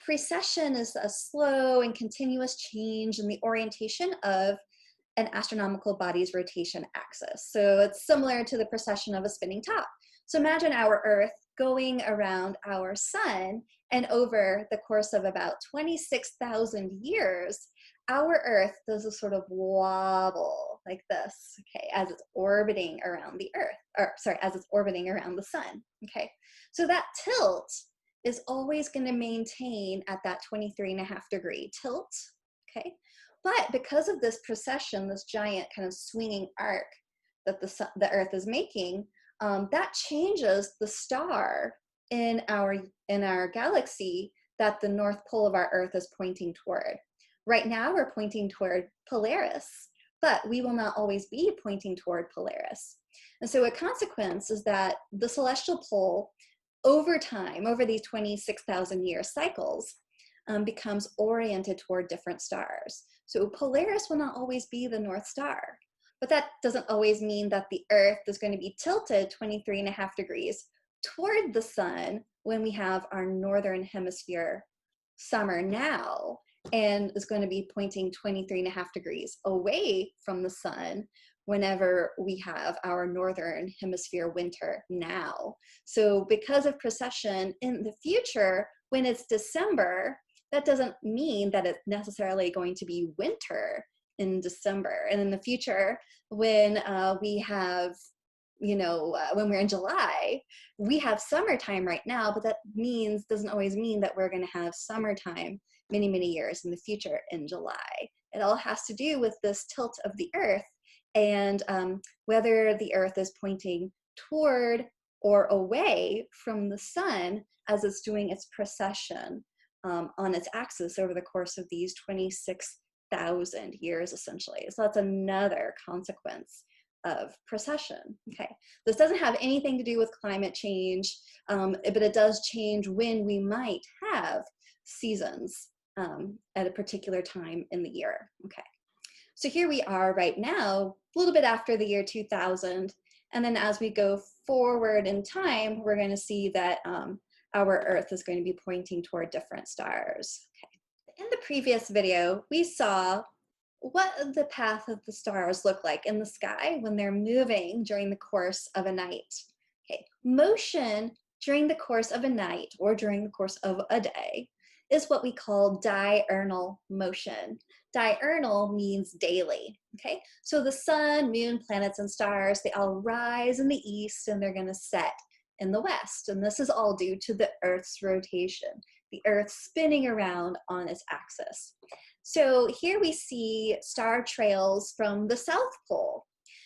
Precession is a slow and continuous change in the orientation of an astronomical body's rotation axis. So it's similar to the precession of a spinning top. So imagine our Earth going around our sun, and over the course of about 26,000 years, our Earth does a sort of wobble like this, okay, as it's orbiting around the Earth, or sorry, as it's orbiting around the sun, okay? So that tilt is always going to maintain at that 23.5-degree tilt, okay? But because of this precession, this giant kind of swinging arc that the Earth is making, that changes the star in our galaxy that the North Pole of our Earth is pointing toward. Right now, we're pointing toward Polaris, but we will not always be pointing toward Polaris. And so a consequence is that the celestial pole, over time, over these 26,000 year cycles, becomes oriented toward different stars. So Polaris will not always be the North Star, but that doesn't always mean that the Earth is going to be tilted 23.5 degrees toward the sun when we have our northern hemisphere summer now, and is going to be pointing 23.5 degrees away from the sun whenever we have our northern hemisphere winter now. So because of precession in the future, when it's December, that doesn't mean that it's necessarily going to be winter in December. And in the future, when we have, when we're in July, we have summertime right now, but that doesn't always mean that we're going to have summertime many, many years in the future in July. It all has to do with this tilt of the Earth and whether the Earth is pointing toward or away from the sun as it's doing its precession on its axis over the course of these 26,000 years, essentially. So that's another consequence of precession. Okay, this doesn't have anything to do with climate change, but it does change when we might have seasons at a particular time in the year. Okay, so here we are right now, a little bit after the year 2000, and then as we go forward in time, we're going to see that our Earth is going to be pointing toward different stars. Okay. In the previous video, we saw what the path of the stars look like in the sky when they're moving during the course of a night. Okay. Motion during the course of a night or during the course of a day is what we call diurnal motion. Diurnal means daily, okay? So the sun, moon, planets, and stars, they all rise in the east and they're gonna set in the west. And this is all due to the Earth's rotation, the Earth spinning around on its axis. So here we see star trails from the South Pole.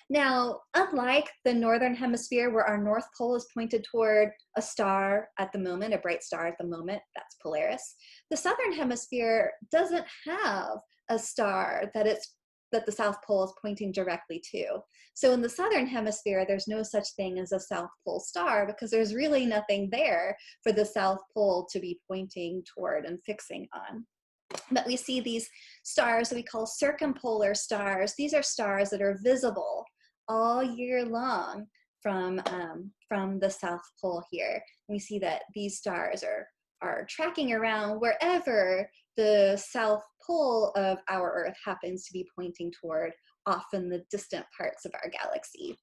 Now, unlike the Northern Hemisphere where our North Pole is pointed toward a star at the moment, a bright star at the moment, that's Polaris, the Southern Hemisphere doesn't have a star that the South Pole is pointing directly to. So in the Southern Hemisphere, there's no such thing as a South Pole star because there's really nothing there for the South Pole to be pointing toward and fixing on. But we see these stars that we call circumpolar stars. These are stars that are visible all year long from the South Pole here. We see that these stars are tracking around wherever the South Pole of our Earth happens to be pointing toward, often the distant parts of our galaxy.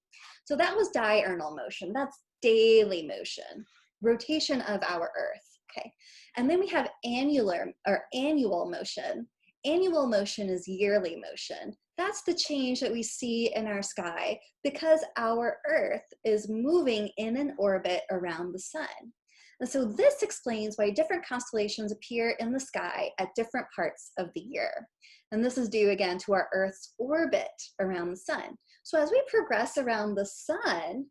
So that was diurnal motion. That's daily motion, rotation of our Earth. Okay, and then we have annual motion. Annual motion is yearly motion. That's the change that we see in our sky because our Earth is moving in an orbit around the sun. And so this explains why different constellations appear in the sky at different parts of the year. And this is due again to our Earth's orbit around the sun. So as we progress around the sun,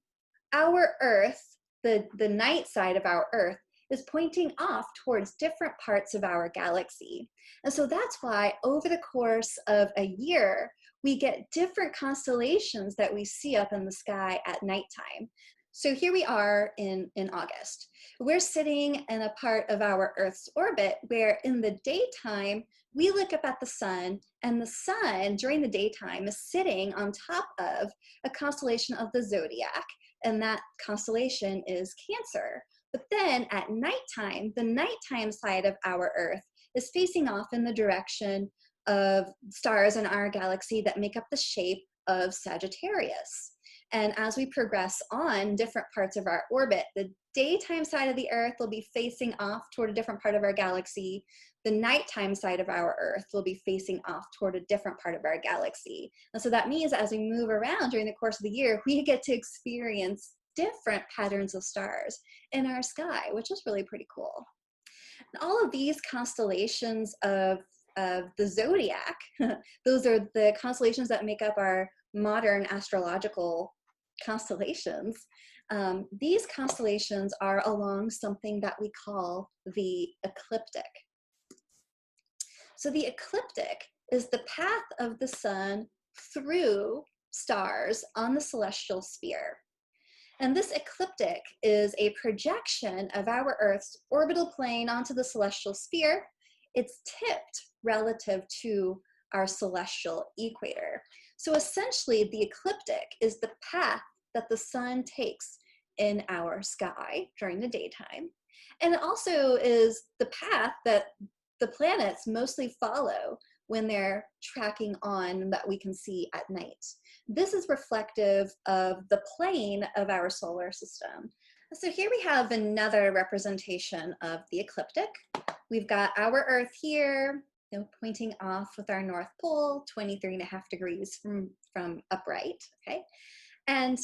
our Earth, the night side of our Earth, is pointing off towards different parts of our galaxy. And so that's why over the course of a year, we get different constellations that we see up in the sky at nighttime. So here we are in August. We're sitting in a part of our Earth's orbit where in the daytime, we look up at the sun, and the sun during the daytime is sitting on top of a constellation of the zodiac, and that constellation is Cancer. But then at nighttime, the nighttime side of our Earth is facing off in the direction of stars in our galaxy that make up the shape of Sagittarius. And as we progress on different parts of our orbit, the daytime side of the Earth will be facing off toward a different part of our galaxy. The nighttime side of our Earth will be facing off toward a different part of our galaxy. And so that means that as we move around during the course of the year, we get to experience different patterns of stars in our sky, which is really pretty cool. And all of these constellations of the zodiac, those are the constellations that make up our modern astrological constellations. These constellations are along something that we call the ecliptic. So the ecliptic is the path of the sun through stars on the celestial sphere. And this ecliptic is a projection of our Earth's orbital plane onto the celestial sphere. It's tipped relative to our celestial equator. So essentially, the ecliptic is the path that the sun takes in our sky during the daytime. And it also is the path that the planets mostly follow when they're tracking on that we can see at night. This is reflective of the plane of our solar system. So here we have another representation of the ecliptic. We've got our Earth here, pointing off with our North Pole, 23.5 degrees from upright, okay? And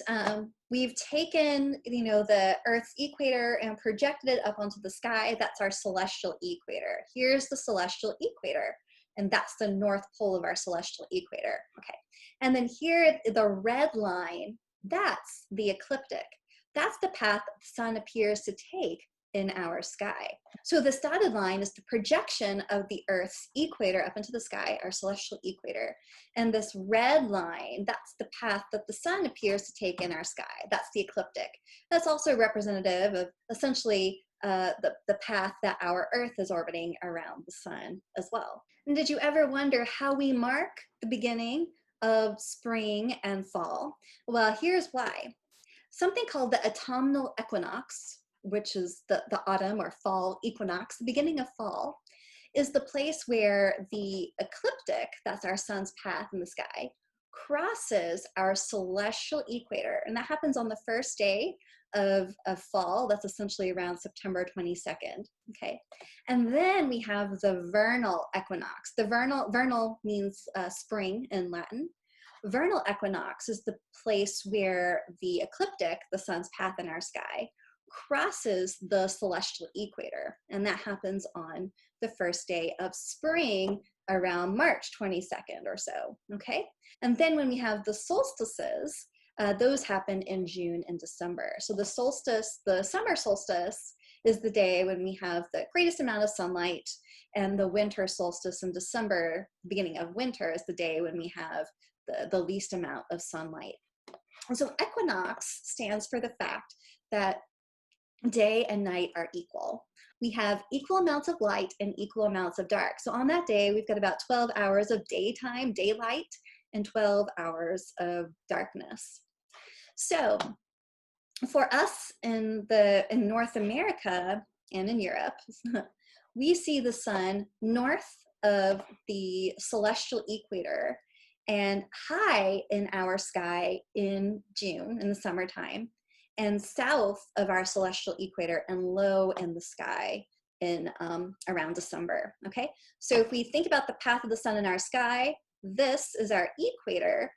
we've taken, the Earth's equator and projected it up onto the sky. That's our celestial equator. Here's the celestial equator, and that's the North Pole of our celestial equator, okay? And then here, the red line, that's the ecliptic. That's the path the sun appears to take in our sky. So this dotted line is the projection of the Earth's equator up into the sky, our celestial equator. And this red line, that's the path that the sun appears to take in our sky. That's the ecliptic. That's also representative of essentially the path that our Earth is orbiting around the sun as well. And did you ever wonder how we mark the beginning of spring and fall? Well, here's why. Something called the autumnal equinox, which is the autumn or fall equinox, the beginning of fall, is the place where the ecliptic, that's our sun's path in the sky, crosses our celestial equator. And that happens on the first day of fall. That's essentially around September 22nd, okay? And then we have the vernal equinox. The vernal means spring in Latin. Vernal equinox is the place where the ecliptic, the sun's path in our sky, crosses the celestial equator, and that happens on the first day of spring around March 22nd or so, okay? And then when we have the solstices, those happen in June and December. So the solstice, the summer solstice, is the day when we have the greatest amount of sunlight, and the winter solstice in December, beginning of winter, is the day when we have the least amount of sunlight. And so equinox stands for the fact that day and night are equal. We have equal amounts of light and equal amounts of dark. So on that day, we've got about 12 hours of daytime, daylight, and 12 hours of darkness. So for us in North America and in Europe, we see the sun north of the celestial equator and high in our sky in June, in the summertime, and south of our celestial equator and low in the sky in around December, okay? So if we think about the path of the sun in our sky, this is our equator.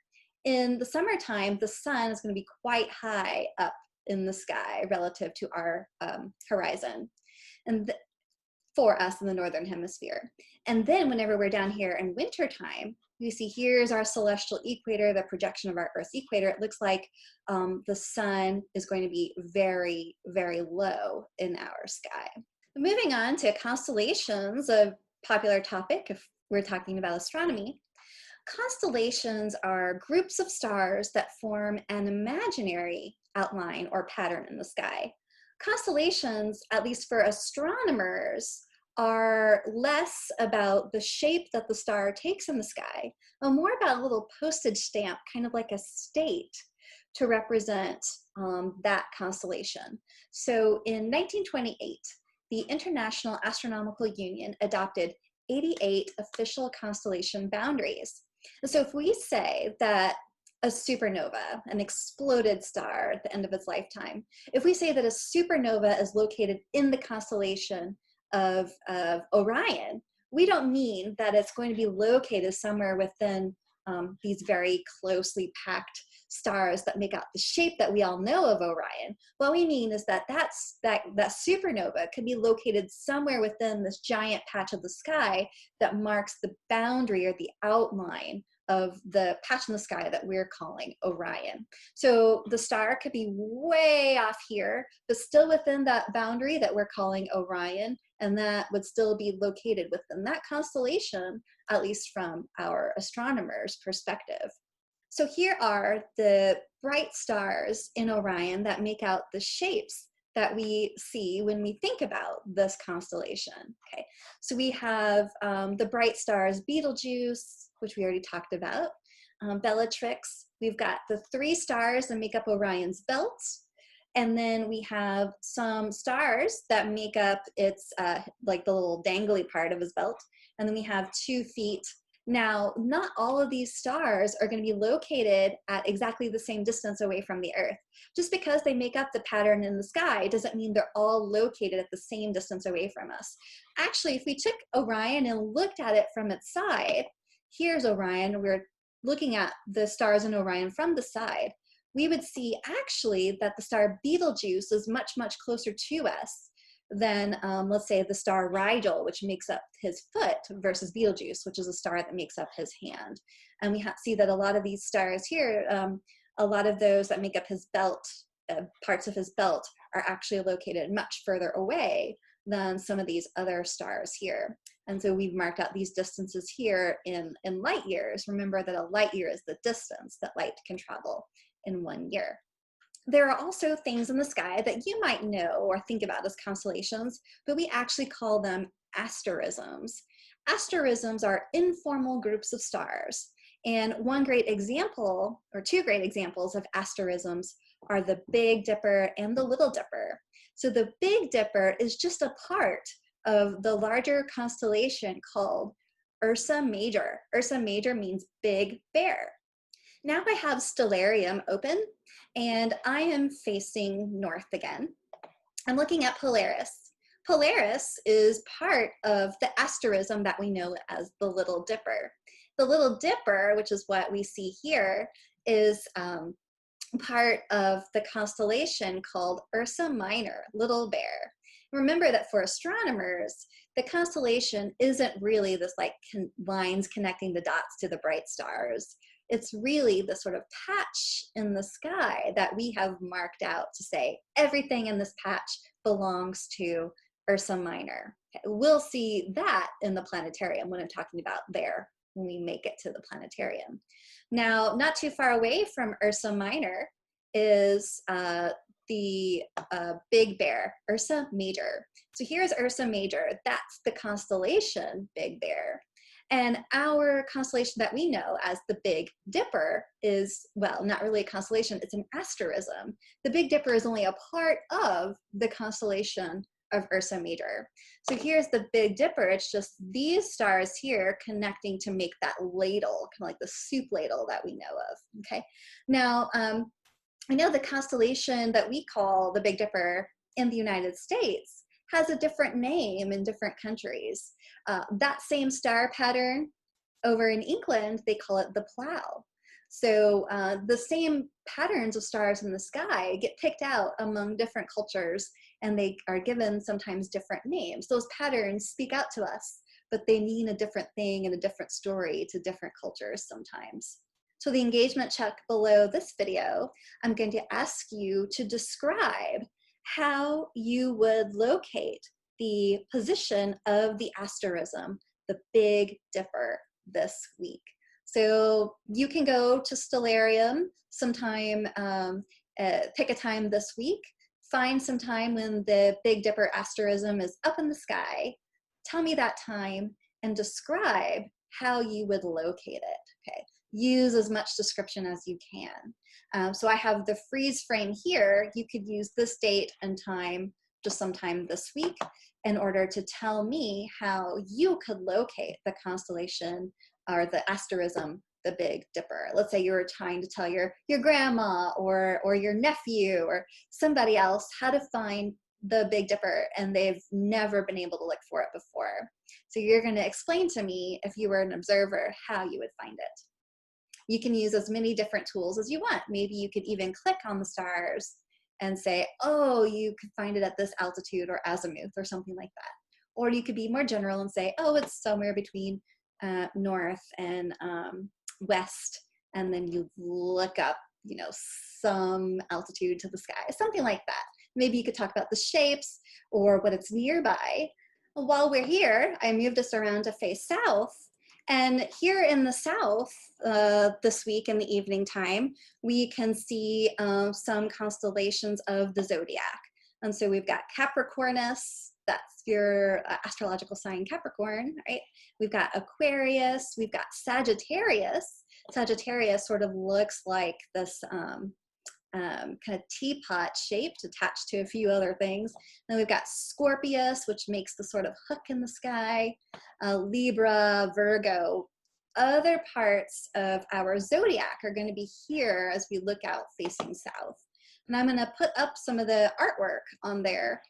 In the summertime, the sun is going to be quite high up in the sky relative to our horizon, and for us in the northern hemisphere. And then whenever we're down here in wintertime, you see here's our celestial equator, the projection of our Earth's equator. It looks like the sun is going to be very, very low in our sky. Moving on to constellations, a popular topic if we're talking about astronomy. Constellations are groups of stars that form an imaginary outline or pattern in the sky. Constellations, at least for astronomers, are less about the shape that the star takes in the sky, and more about a little postage stamp, kind of like a state to represent that constellation. So in 1928, the International Astronomical Union adopted 88 official constellation boundaries. And so if we say that a supernova, an exploded star at the end of its lifetime, if we say that a supernova is located in the constellation of Orion, we don't mean that it's going to be located somewhere within these very closely packed stars that make out the shape that we all know of Orion. What we mean is that that supernova could be located somewhere within this giant patch of the sky that marks the boundary or the outline of the patch in the sky that we're calling Orion. So the star could be way off here, but still within that boundary that we're calling Orion, and that would still be located within that constellation, at least from our astronomers' perspective. So here are the bright stars in Orion that make out the shapes that we see when we think about this constellation. Okay, so we have the bright stars Betelgeuse, which we already talked about, Bellatrix. We've got the 3 stars that make up Orion's belt, and then we have some stars that make up its like the little dangly part of his belt, and then we have 2 feet. Now, not all of these stars are going to be located at exactly the same distance away from the Earth. Just because they make up the pattern in the sky doesn't mean they're all located at the same distance away from us. Actually, if we took Orion and looked at it from its side, here's Orion, we're looking at the stars in Orion from the side, we would see actually that the star Betelgeuse is much, much closer to us than, let's say, the star Rigel, which makes up his foot, versus Betelgeuse, which is a star that makes up his hand. And we see that a lot of these stars here, a lot of those that make up his belt, parts of his belt, are actually located much further away than some of these other stars here. And so we've marked out these distances here in light years. Remember that a light year is the distance that light can travel in 1 year. There are also things in the sky that you might know or think about as constellations, but we actually call them asterisms. Asterisms are informal groups of stars. And one great example, or 2 great examples of asterisms, are the Big Dipper and the Little Dipper. So the Big Dipper is just a part of the larger constellation called Ursa Major. Ursa Major means Big Bear. Now I have Stellarium open, and I am facing north again. I'm looking at Polaris. Polaris is part of the asterism that we know as the Little Dipper. The Little Dipper, which is what we see here, is part of the constellation called Ursa Minor, Little Bear. Remember that for astronomers, the constellation isn't really this like lines connecting the dots to the bright stars. It's really the sort of patch in the sky that we have marked out to say everything in this patch belongs to Ursa Minor. Okay, we'll see that in the planetarium when I'm talking about there when we make it to the planetarium. Now, not too far away from Ursa Minor is the Big Bear, Ursa Major. So here's Ursa Major. That's the constellation Big Bear. And our constellation that we know as the Big Dipper is, well, not really a constellation, it's an asterism. The Big Dipper is only a part of the constellation of Ursa Major. So here's the Big Dipper. It's just these stars here connecting to make that ladle, kind of like the soup ladle that we know of, okay? Now, I know the constellation that we call the Big Dipper in the United States has a different name in different countries. That same star pattern over in England, they call it the Plough. So the same patterns of stars in the sky get picked out among different cultures, and they are given sometimes different names. Those patterns speak out to us, but they mean a different thing and a different story to different cultures sometimes. So the engagement check below this video, I'm going to ask you to describe how you would locate the position of the asterism, the Big Dipper, this week. So you can go to Stellarium sometime, pick a time this week, find some time when the Big Dipper asterism is up in the sky, tell me that time, and describe how you would locate it, okay? use as much description as you can. So I have the freeze frame here. You could use this date and time just sometime this week in order to tell me how you could locate the constellation or the asterism, the Big Dipper. Let's say you were trying to tell your grandma or your nephew or somebody else how to find the Big Dipper, and they've never been able to look for it before. So you're going to explain to me, if you were an observer, how you would find it. You can use as many different tools as you want. Maybe you could even click on the stars and say, oh, you could find it at this altitude or azimuth or something like that. Or you could be more general and say, oh, it's somewhere between north and west, and then you look up, you know, some altitude to the sky, something like that. Maybe you could talk about the shapes or what it's nearby. While we're here, I moved us around to face south. And here in the south, this week in the evening time, we can see some constellations of the zodiac. And so we've got Capricornus, that's your astrological sign Capricorn, right? We've got Aquarius, we've got Sagittarius. Sagittarius sort of looks like this kind of teapot shaped attached to a few other things. Then we've got Scorpius, which makes the sort of hook in the sky, Libra, Virgo. Other parts of our zodiac are going to be here as we look out facing south. And I'm going to put up some of the artwork on there